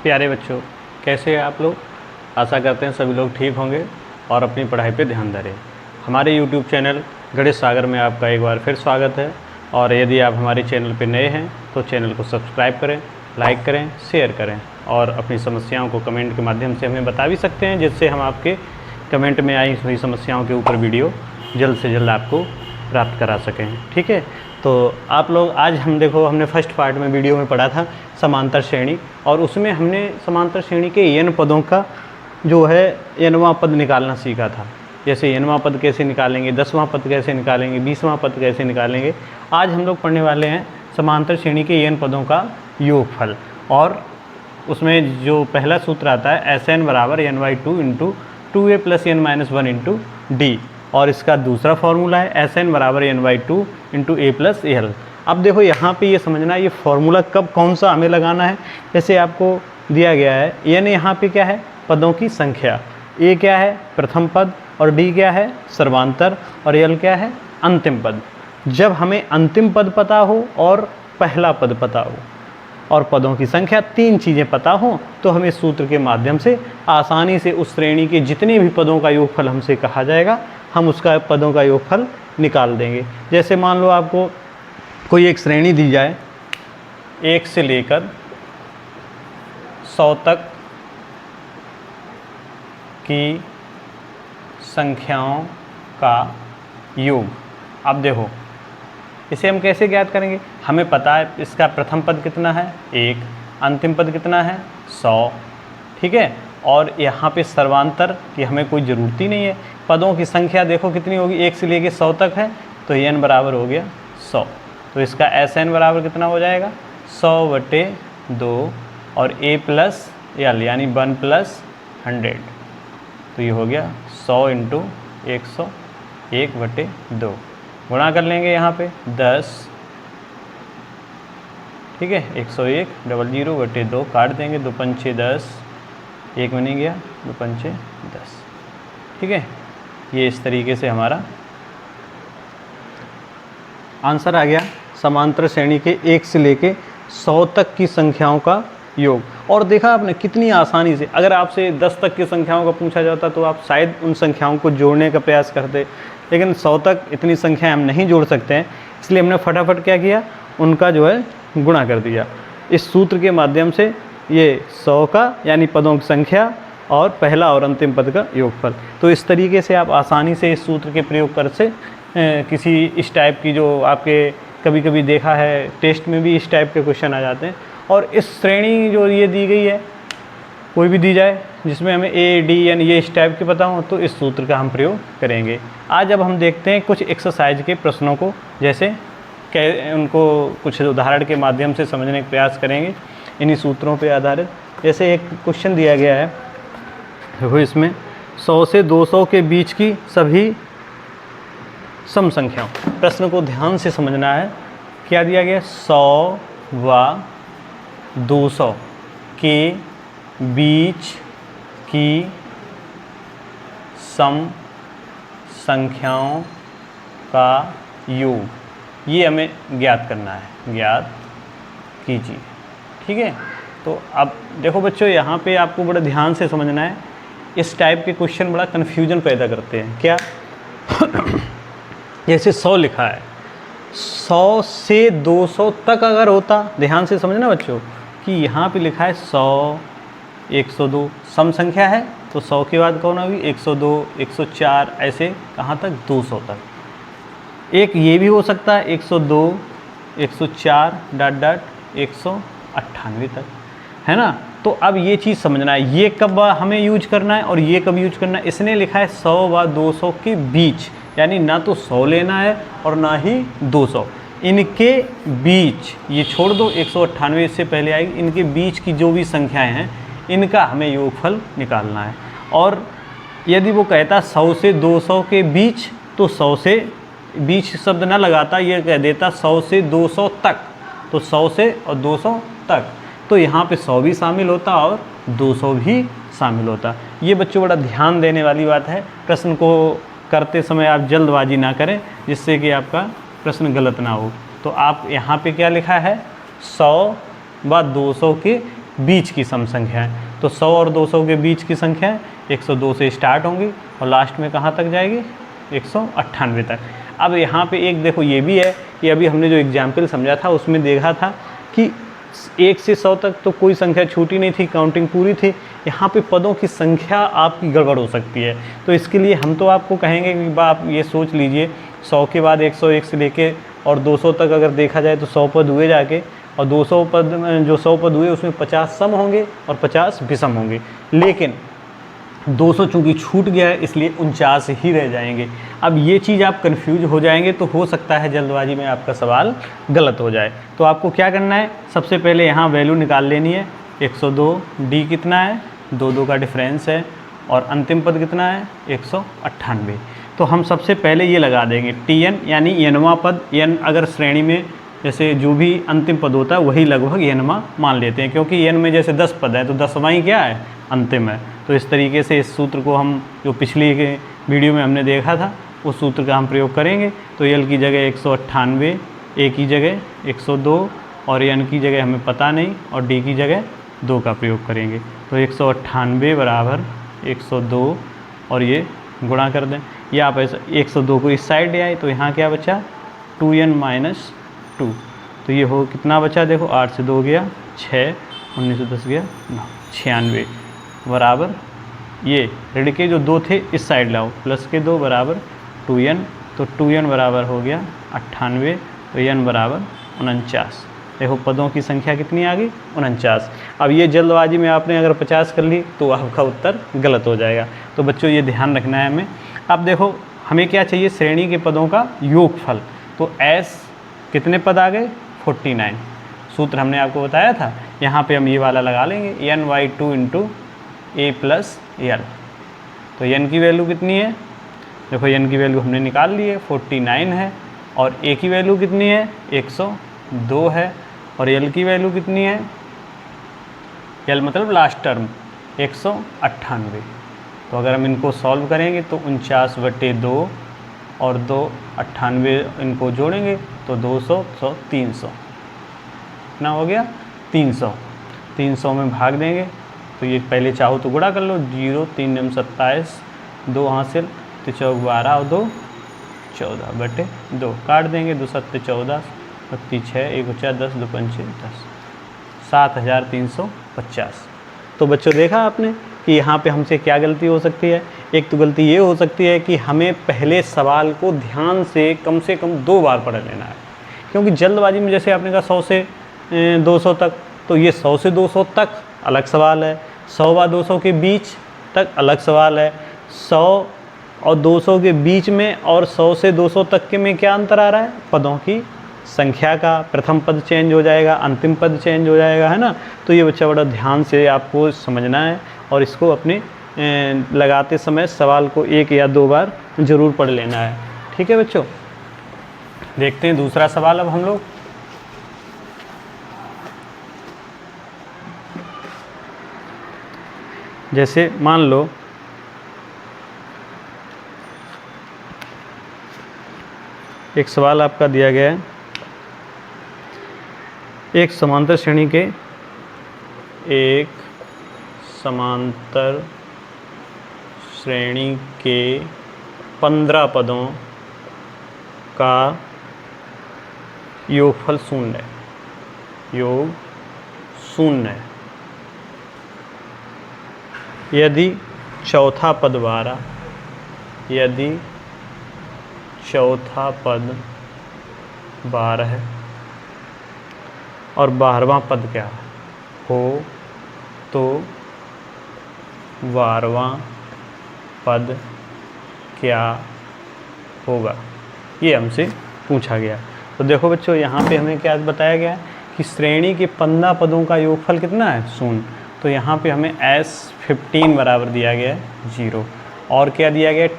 प्यारे बच्चों, कैसे हैं आप लोग। आशा करते हैं सभी लोग ठीक होंगे और अपनी पढ़ाई पे ध्यान दे रहे हैं। हमारे YouTube चैनल गणित सागर में आपका एक बार फिर स्वागत है। और यदि आप हमारे चैनल पे नए हैं तो चैनल को सब्सक्राइब करें, लाइक करें, शेयर करें और अपनी समस्याओं को कमेंट के माध्यम से हमें बता भी सकते हैं, जिससे हम आपके कमेंट में आई हुई समस्याओं के ऊपर वीडियो जल्द से जल्द आपको प्राप्त करा सकें। ठीक है, तो आप लोग आज हमने फर्स्ट पार्ट में वीडियो में पढ़ा था समांतर श्रेणी, और उसमें हमने समांतर श्रेणी के n पदों का जो है nवां पद निकालना सीखा था। जैसे nवां पद कैसे निकालेंगे, 10वां पद कैसे निकालेंगे, 20वां पद कैसे निकालेंगे। आज हम लोग पढ़ने वाले हैं समांतर श्रेणी के n पदों का योगफल, और उसमें जो पहला सूत्र आता है Sn बराबर n/2 into 2a + n - 1 into D, और इसका दूसरा फॉर्मूला है Sn बराबर n/2 इंटू a + l। अब देखो यहाँ पे ये समझना है ये फॉर्मूला कब कौन सा हमें लगाना है। जैसे आपको दिया गया है n यहाँ पे क्या है, पदों की संख्या, a क्या है प्रथम पद, और d क्या है सर्वांतर, और l क्या है अंतिम पद। जब हमें अंतिम पद पता हो और पहला पद पता हो और पदों की संख्या, तीन चीज़ें पता हो, तो हमें सूत्र के माध्यम से आसानी से उस श्रेणी के जितने भी पदों का योगफल हमसे कहा जाएगा, हम उसका पदों का योगफल निकाल देंगे। जैसे मान लो आपको कोई एक श्रेणी दी जाए 1 से लेकर 100 तक की संख्याओं का योग। अब देखो इसे हम कैसे ज्ञात करेंगे। हमें पता है इसका प्रथम पद कितना है 1, अंतिम पद कितना है 100, ठीक है। और यहाँ पे सर्वांतर की हमें कोई ज़रूरत ही नहीं है। पदों की संख्या देखो कितनी होगी, 1 से लेके 100 तक है, तो n बराबर हो गया 100। तो इसका Sn बराबर कितना हो जाएगा 100/2 और a + l यानी 1 + 100। तो ये हो गया 100 इंटू 100 1/2। गुणा कर लेंगे यहाँ पे 10, ठीक है। 101 00/2 काट देंगे, 2 पंचे 10, 1 बन गया, 2 पंचे 10, ठीक है। ये इस तरीके से हमारा आंसर आ गया समांतर श्रेणी के 1 से लेके 100 तक की संख्याओं का योग। और देखा आपने कितनी आसानी से, अगर आपसे 10 तक की संख्याओं का पूछा जाता तो आप शायद उन संख्याओं को जोड़ने का प्रयास करते, लेकिन 100 तक इतनी संख्याएं हम नहीं जोड़ सकते हैं, इसलिए हमने फटाफट क्या किया, उनका जो है गुणा कर दिया इस सूत्र के माध्यम से। ये 100 का यानी पदों की संख्या और पहला और अंतिम पद का योगफल। तो इस तरीके से आप आसानी से इस सूत्र के प्रयोग कर से किसी इस टाइप की, जो आपके कभी कभी देखा है टेस्ट में भी इस टाइप के क्वेश्चन आ जाते हैं। और इस श्रेणी जो ये दी गई है, कोई भी दी जाए जिसमें हमें a, d, n ये इस टाइप के पता हो, तो इस सूत्र का हम प्रयोग करेंगे। आज अब हम देखते हैं कुछ एक्सरसाइज के प्रश्नों को, जैसे उनको कुछ उदाहरण के माध्यम से समझने का प्रयास करेंगे इन्हीं सूत्रों पर आधारित। जैसे एक क्वेश्चन दिया गया है, देखो इसमें 100 से 200 के बीच की सभी सम संख्याओं। प्रश्न को ध्यान से समझना है। क्या दिया गया, 100 व 200 के बीच की सम संख्याओं का योग, ये हमें ज्ञात करना है, ज्ञात कीजिए, ठीक है। तो अब देखो बच्चों, यहाँ पे आपको बड़ा ध्यान से समझना है। इस टाइप के क्वेश्चन बड़ा कन्फ्यूजन पैदा करते हैं। क्या जैसे 100 लिखा है, 100 से 200 तक अगर होता, ध्यान से समझना बच्चों कि यहाँ पे लिखा है 100 102 सम संख्या है, तो 100 के बाद कौन होगी 102 104, ऐसे कहाँ तक 200 तक। एक ये भी हो सकता है 102 104 ... 198 तक, है ना। तो अब ये चीज़ समझना है, ये कब हमें यूज करना है और ये कब यूज करना है। इसने लिखा है 100 व 200 के बीच, यानी ना तो 100 लेना है और ना ही 200, इनके बीच, ये छोड़ दो 198 से पहले आएगी, इनके बीच की जो भी संख्याएं हैं इनका हमें योगफल निकालना है। और यदि वो कहता 100 से 200 के बीच, तो 100 से बीच शब्द ना लगाता, ये कह देता 100 से 200 तक, तो 100 से और 200 तक, तो यहाँ पे 100 भी शामिल होता और 200 भी शामिल होता। ये बच्चों बड़ा ध्यान देने वाली बात है। प्रश्न को करते समय आप जल्दबाजी ना करें, जिससे कि आपका प्रश्न गलत ना हो। तो आप यहाँ पे क्या लिखा है, 100 व 200 के बीच की सम संख्या है। तो 100 और 200 के बीच की संख्या है 102 से स्टार्ट होंगी और लास्ट में कहाँ तक जाएगी 198 तक। अब यहाँ पे एक देखो ये भी है कि अभी हमने जो एग्जाम्पल समझा था उसमें देखा था कि 1 से 100 तक तो कोई संख्या छूटी नहीं थी, काउंटिंग पूरी थी। यहाँ पे पदों की संख्या आपकी गड़बड़ हो सकती है। तो इसके लिए हम तो आपको कहेंगे कि आप ये सोच लीजिए 100 के बाद 101 से लेके और 200 तक अगर देखा जाए तो 100 पद हुए जाके, और 200 पद जो 100 पद हुए उसमें 50 सम होंगे और 50 विषम होंगे। लेकिन 200 चूँकि छूट गया है इसलिए 49 ही रह जाएंगे। अब ये चीज़ आप कंफ्यूज हो जाएंगे तो हो सकता है जल्दबाजी में आपका सवाल गलत हो जाए। तो आपको क्या करना है, सबसे पहले यहाँ वैल्यू निकाल लेनी है 102, डी कितना है 2 का डिफरेंस है, और अंतिम पद कितना है 198। तो हम सबसे पहले ये लगा देंगे टी n यानी एनवा पद, n अगर श्रेणी में जैसे जो भी अंतिम पद होता है वही लगभग एनवा मान लेते हैं, क्योंकि n में जैसे 10 पद है तो 10वां ही क्या है अंतिम है। तो इस तरीके से इस सूत्र को हम जो पिछली के वीडियो में हमने देखा था उस सूत्र का हम प्रयोग करेंगे। तो l की जगह 198, a की जगह 102 और n की जगह हमें पता नहीं और d की जगह 2 का प्रयोग करेंगे। तो 198 बराबर 102 और ये गुणा कर दें, या आप ऐसा 102 को इस साइड ले आए तो यहाँ क्या बचा 2n माइनस 2। तो ये हो कितना बचा, देखो 8 से 2 गया 6, 19 से 10 गया 9, 96 बराबर ये ऋण के जो 2 थे इस साइड लाओ, प्लस के 2 बराबर 2n। तो 2n बराबर हो गया 98, तो n बराबर 49। देखो पदों की संख्या कितनी आ गई 49। अब ये जल्दबाजी में आपने अगर 50 कर ली तो आपका उत्तर गलत हो जाएगा। तो बच्चों ये ध्यान रखना है हमें। अब देखो हमें क्या चाहिए, श्रेणी के पदों का योगफल। तो s कितने पद आ गए 49, सूत्र हमने आपको बताया था। यहाँ पे हम ये वाला लगा लेंगे n/2 into a plus l। तो n की वैल्यू कितनी है, देखो n की वैल्यू हमने निकाल ली है 49 है, और a की वैल्यू कितनी है 102 है, और l की वैल्यू कितनी है, l मतलब लास्ट टर्म 198। तो अगर हम इनको सॉल्व करेंगे तो 49/2 और 2 98 इनको जोड़ेंगे तो 200 100 300 कितना हो गया 300। 300 में भाग देंगे तो ये पहले चाहो तो गुणा कर लो, 0 3 9 27, 2 हासिल, तो 4 12 और 2 14/2 काट देंगे, 2 7 14, 32 6 1 4 10 2 5 10, 7350। तो बच्चों देखा आपने कि यहाँ पे हमसे क्या गलती हो सकती है। एक तो गलती ये हो सकती है कि हमें पहले सवाल को ध्यान से कम 2 बार पढ़ लेना है, क्योंकि जल्दबाजी में जैसे आपने कहा 100 से 200 तक, तो ये 100 से 200 तक अलग सवाल है, 100 व 200 के बीच तक अलग सवाल है, 100 और 200 के बीच में और 100 से 200 तक के में क्या अंतर आ रहा है, पदों की संख्या का, प्रथम पद चेंज हो जाएगा, अंतिम पद चेंज हो जाएगा, है ना। तो ये बच्चा बड़ा ध्यान से आपको समझना है और इसको अपने लगाते समय सवाल को 1 या 2 बार ज़रूर पढ़ लेना है। ठीक है बच्चों, देखते हैं दूसरा सवाल अब हम लोग। जैसे मान लो एक सवाल आपका दिया गया है, एक समांतर श्रेणी के 15 पदों का योगफल 0 है, योग 0 है। यदि चौथा पद 12, यदि चौथा पद 12 है और 12वां पद क्या हो तो 12वां पद क्या होगा, ये हमसे पूछा गया। तो देखो बच्चों यहाँ पे हमें क्या बताया गया है कि श्रेणी के 15 पदों का योगफल कितना है 0। तो यहाँ पे हमें S15 बराबर दिया गया है 0, और क्या दिया गया है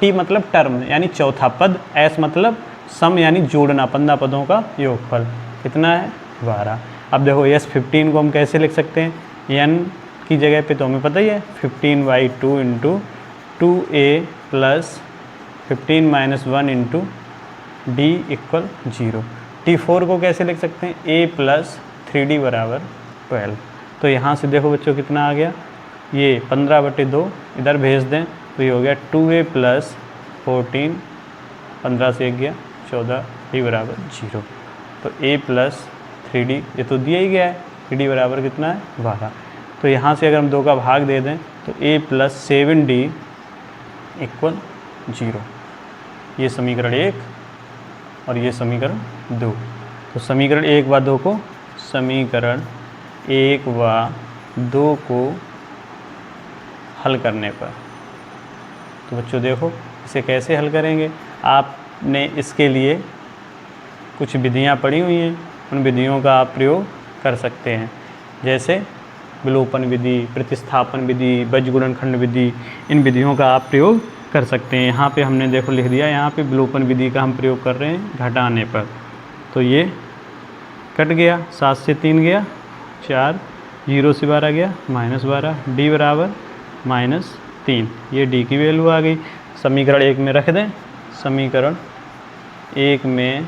T मतलब टर्म यानी चौथा पद, S मतलब सम यानी जोड़ना, 15 पदों का योगफल कितना है 12। अब देखो S15 को हम कैसे लिख सकते हैं, n की जगह पे तो हमें पता ही है 15/2 into 2a plus 15 - 1 into d = 0। T4 को कैसे लिख सकते हैं, a प्लस 3d बराबर 12। तो यहाँ से देखो बच्चों कितना आ गया, ये 15/2 इधर भेज दें तो ये हो गया 2a + 14, 15 से 1 गया 14, d बराबर 0। तो a + 3d ये तो दिया ही गया है, 3d बराबर कितना है 12। तो यहाँ से अगर हम 2 का भाग दे दें तो a + 7d = 0। ये समीकरण 1 और ये समीकरण 2। तो समीकरण 1 व 2 को समीकरण 1 व 2 को हल करने पर, तो बच्चों देखो इसे कैसे हल करेंगे। आपने इसके लिए कुछ विधियां पढ़ी हुई हैं, उन विधियों का आप प्रयोग कर सकते हैं, जैसे विलोपन विधि, प्रतिस्थापन विधि, बीजगुणनखंड विधि, इन विधियों का आप प्रयोग कर सकते हैं। यहाँ पे हमने देखो लिख दिया, यहाँ पे विलोपन विधि का हम प्रयोग कर रहे हैं घटाने पर। तो ये कट गया, 7 से 3 गया 4, 0 से 12 गया -12, d बराबर -3। ये d की वैल्यू आ गई। समीकरण 1 में रख दें, समीकरण 1 में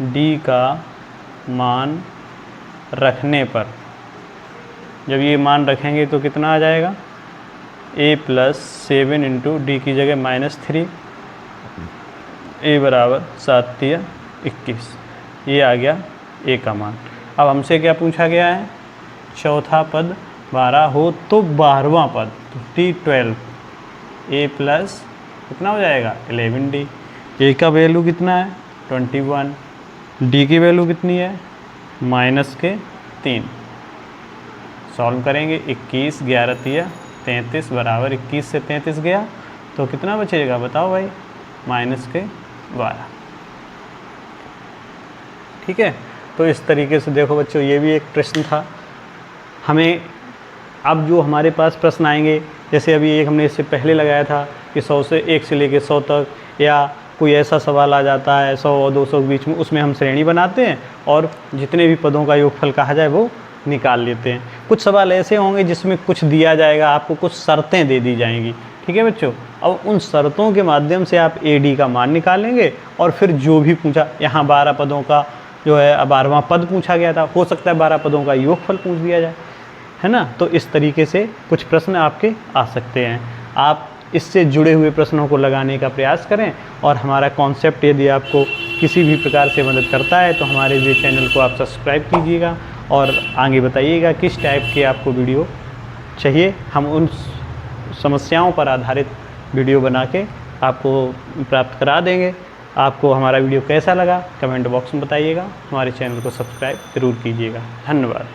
d का मान रखने पर, जब ये मान रखेंगे तो कितना आ जाएगा, a + 7 × d की जगह -3, a बराबर 7 × 21, ये आ गया a का मान। अब हमसे क्या पूछा गया है, चौथा पद 12 हो तो 12वां पद, तो t12, a + कितना हो जाएगा 11d। a का वैल्यू कितना है 21, d की वैल्यू कितनी है -3। सॉल्व करेंगे, 21 11 × 33 बराबर 21 से 33 गया तो कितना बचेगा बताओ भाई, -12। ठीक है, तो इस तरीके से देखो बच्चों, ये भी एक प्रश्न था। हमें अब जो हमारे पास प्रश्न आएंगे, जैसे अभी एक हमने इससे पहले लगाया था कि 100 से 1 से लेकर 100 तक, या कोई ऐसा सवाल आ जाता है 100 और 200 के बीच में, उसमें हम श्रेणी बनाते हैं और जितने भी पदों का योगफल कहा जाए वो निकाल लेते हैं। कुछ सवाल ऐसे होंगे जिसमें कुछ दिया जाएगा, आपको कुछ शर्तें दे दी जाएंगी। ठीक है बच्चों, अब उन शर्तों के माध्यम से आप AD का मान निकालेंगे और फिर जो भी पूछा, यहाँ 12 पदों का जो है 12वां पद पूछा गया था, हो सकता है 12 पदों का योगफल पूछ दिया जाए, है ना। तो इस तरीके से कुछ प्रश्न आपके आ सकते हैं। आप इससे जुड़े हुए प्रश्नों को लगाने का प्रयास करें, और हमारा कॉन्सेप्ट यदि आपको किसी भी प्रकार से मदद करता है तो हमारे ये चैनल को आप सब्सक्राइब कीजिएगा और आगे बताइएगा किस टाइप के आपको वीडियो चाहिए। हम उन समस्याओं पर आधारित वीडियो बना के आपको प्राप्त करा देंगे। आपको हमारा वीडियो कैसा लगा कमेंट बॉक्स में बताइएगा। हमारे चैनल को सब्सक्राइब ज़रूर कीजिएगा। धन्यवाद।